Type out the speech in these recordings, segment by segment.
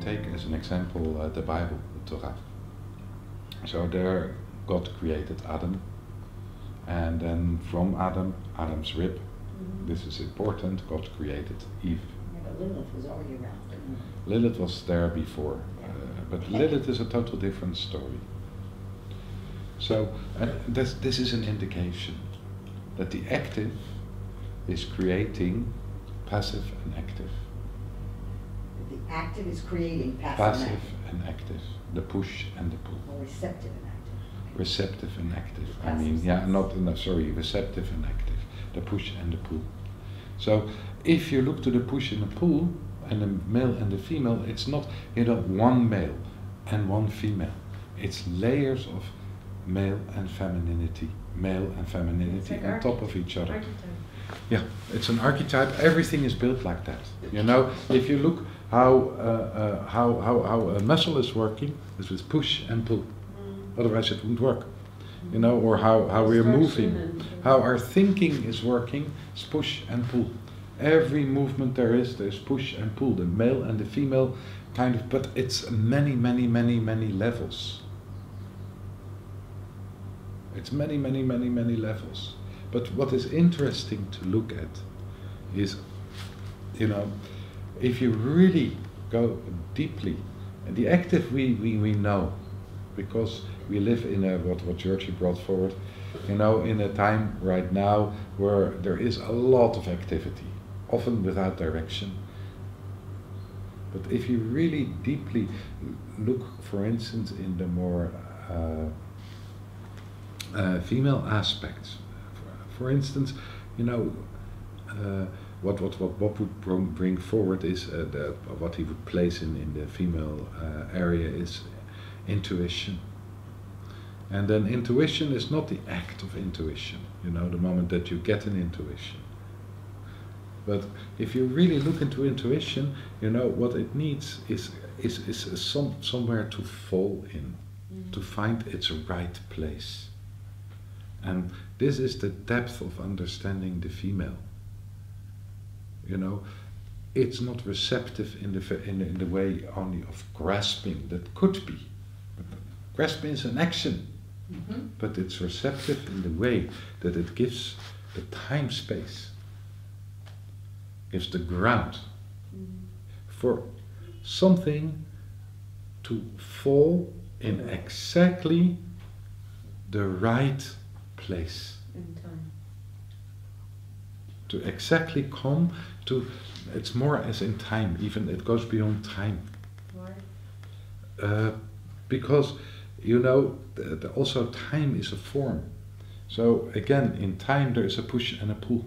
take as an example the Bible, the Torah. So there God created Adam, and then from Adam's rib, this is important, God created Eve. Yeah, but Lilith was already around. Lilith was there before, but Lilith is a total different story. So this is an indication that the active is creating passive and active. The active is creating Passive and active. The push and the pull. Or receptive and active. Receptive and active. The I mean, passive yeah, sense. receptive and active. The push and the pull. So if you look to the push and the pull, and the male and the female, it's not, one male and one female. It's layers of male and femininity on top of each other. Archetype. Yeah, it's an archetype. Everything is built like that. If you look how a muscle is working, it's with push and pull. Otherwise, it wouldn't work. Or how we're moving, how our thinking is working, is push and pull. Every movement there's push and pull, the male and the female kind of, but it's many levels. It's many levels. But what is interesting to look at is, if you really go deeply, and the active we know, because we live in what Georgie brought forward, in a time right now where there is a lot of activity, often without direction. But if you really deeply look, for instance, in the more female aspects, for instance, what would bring forward is what he would place in the female area is intuition. And then intuition is not the act of intuition, the moment that you get an intuition. But if you really look into intuition, what it needs is somewhere to fall in, to find its right place. And this is the depth of understanding the female. It's not receptive in the way only of grasping. That could be. But grasping is an action. But it's receptive in the way that it gives the time space, gives the ground for something to fall in exactly the right place. In time. To exactly come to, it's more as in time, even it goes beyond time. Why? Because, also time is a form. So again, in time there is a push and a pull.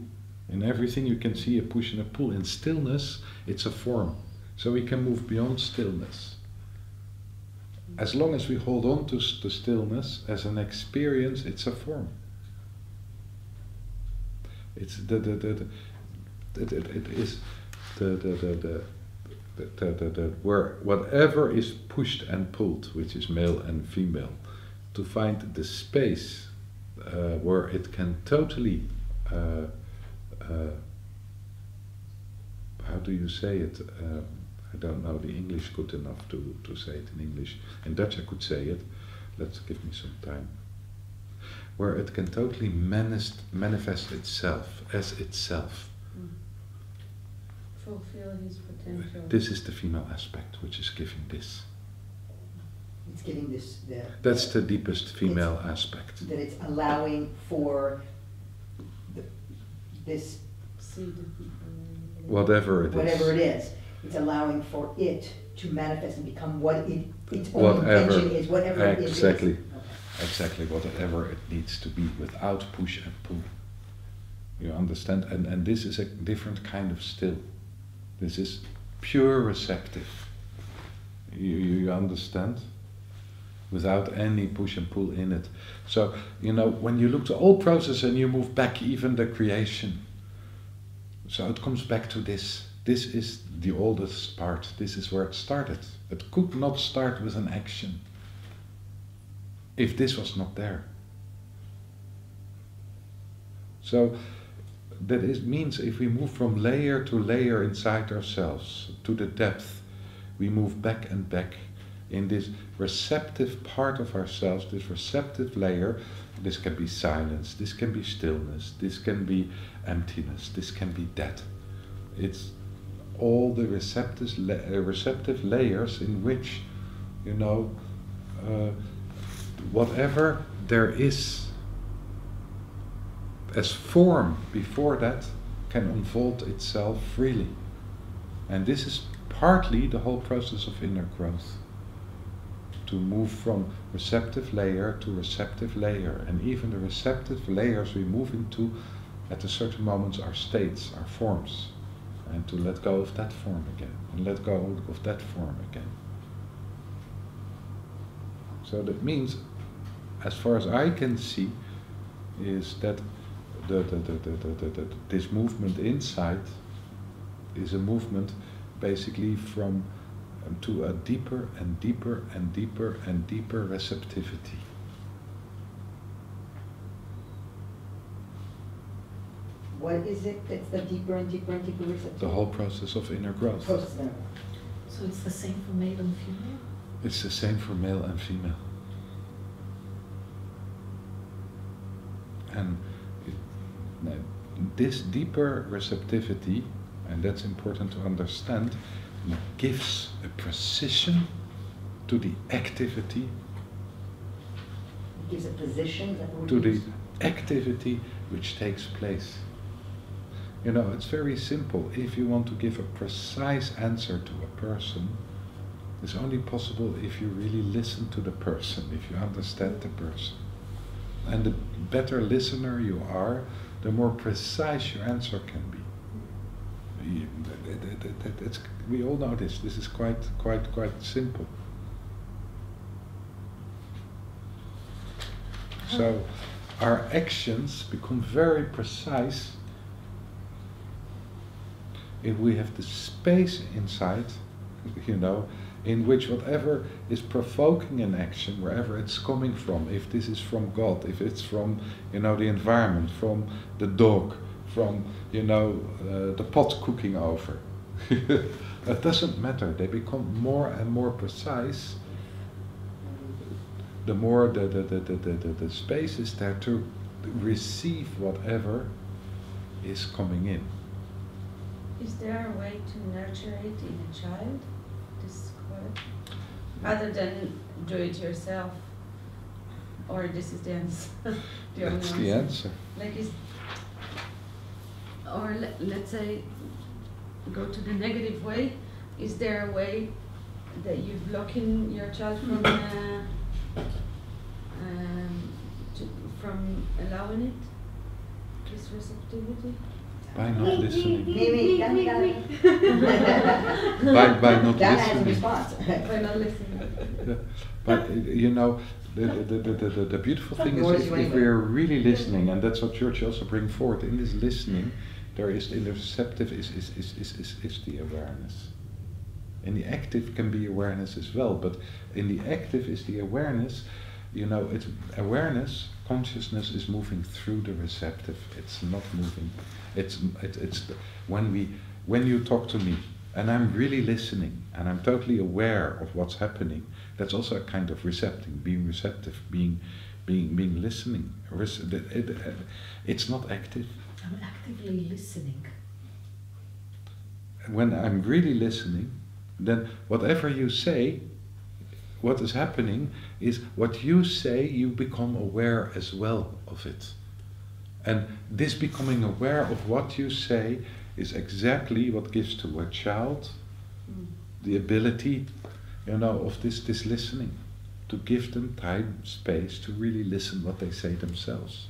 In everything you can see a push and a pull. In stillness, it's a form. So we can move beyond stillness. As long as we hold on to stillness as an experience, it's a form. It's it is the where whatever is pushed and pulled, which is male and female, to find the space where it can totally how do you say it? I don't know the English good enough to say it in English. In Dutch I could say it. Let's give me some time. Where it can totally manifest itself as itself. Fulfill his potential. This is the female aspect which is giving this. It's giving this. That's the deepest female aspect. That it's allowing for this. Seed. Whatever it is. It's allowing for it to manifest and become what its own intention is, whatever it is. Exactly. Okay. Exactly, whatever it needs to be, without push and pull. You understand? And this is a different kind of still. This is pure receptive. You understand? Without any push and pull in it. So, when you look to all process and you move back even the creation, so it comes back to this. This is the oldest part. This is where it started. It could not start with an action if this was not there. So that means if we move from layer to layer inside ourselves, to the depth, we move back and back in this receptive part of ourselves, this receptive layer. This can be silence, this can be stillness, this can be emptiness, this can be death. It's all the receptive layers in which, you know, whatever there is as form before that can unfold itself freely. And this is partly the whole process of inner growth. To move from receptive layer to receptive layer. And even the receptive layers we move into at a certain moments are states, are forms. And to let go of that form again. And let go of that form again. So that means, as far as I can see, is that this movement inside is a movement basically from to a deeper and deeper and deeper and deeper receptivity. What is it that's the deeper and deeper and deeper receptivity? The whole process of inner growth. Process of inner growth. So it's the same for male and female? It's the same for male and female. And this deeper receptivity, and that's important to understand, gives a precision to the activity. It gives a position, is that what To we the use? activity which takes place. You know, it's very simple. If you want to give a precise answer to a person, it's only possible if you really listen to the person, if you understand the person. And the better listener you are, the more precise your answer can be. We all know this. This is quite simple. So our actions become very precise if we have the space inside, you know, in which whatever is provoking an action, wherever it's coming from, if this is from God, if it's from, you know, the environment, from the dog, from, you know, the pot cooking over. It doesn't matter. They become more and more precise. The more the space is there to receive whatever is coming in. Is there a way to nurture it in a child, this quality? Other than do it yourself? Or this is the answer? That's the answer. Like is, or let's say, go to the negative way. Is there a way that you block in your child from allowing it, this receptivity? By not listening. Maybe, By not Dana has a listening. response. By not listening. Yeah. But you know, the beautiful thing What is is if we are really listening, and that's what Church also brings forward in this listening. There is in the receptive is the awareness. In the active can be awareness as well, but in the active is the awareness. You know, it's awareness. Consciousness is moving through the receptive. It's not moving. It's when you talk to me and I'm really listening and I'm totally aware of what's happening. That's also a kind of recepting, being receptive, being listening. It's not active. I'm actively listening. When I'm really listening, then whatever you say, what is happening is what you say, you become aware as well of it. And this becoming aware of what you say is exactly what gives to a child the ability, you know, of this listening, to give them time, space to really listen what they say themselves.